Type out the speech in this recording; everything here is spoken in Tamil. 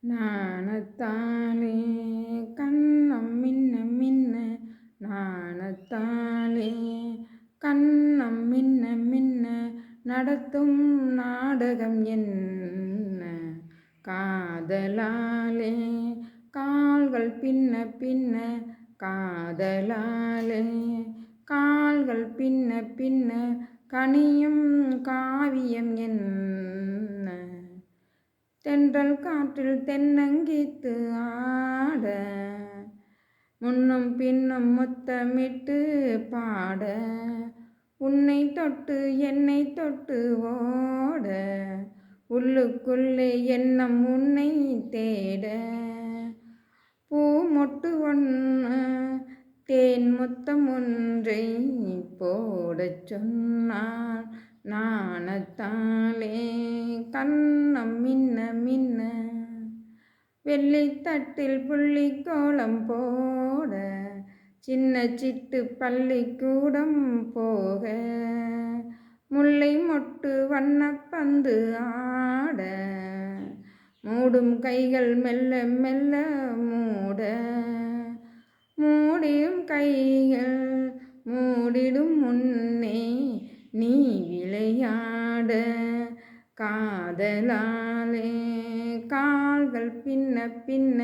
நாணத்தாலே கன்னம் மின்ன மின்ன, நாணத்தாலே கன்னம் மின்ன மின்ன, நடத்தும் நாடகம் என்ன? காதலாலே கால்கள் பின்ன பின்ன, காதலாலே கால்கள் பின்ன பின்ன, கனியும் காவியம் என்ன? தென்றல் காற்றில் தென்னங்கீத்து ஆட, முன்னும் பின்னும் முத்தமிட்டு பாட, உன்னை தொட்டு என்னை தொட்டு ஓட, உள்ளுக்குள்ளே எண்ணம் உன்னை தேட, பூ மொட்டு ஒன்று தேன் முத்தம் ஒன்றை போடச் சொன்னாள். நாணத்தாலே கன்னம் மின்ன மின்ன, வெள்ளித்தட்டில் புள்ளிக்கோலம் போட, சின்ன சிட்டு பள்ளிக்கூடம் போக, முல்லை மொட்டு வண்ணப்பந்து ஆட, மூடும் கைகள் மெல்ல மெல்ல மூட, மூடிடும் கைகள் மூடிடும் முன்னே நீ விளையாட, காதலாலே கால்கள் பின்ன பின்ன,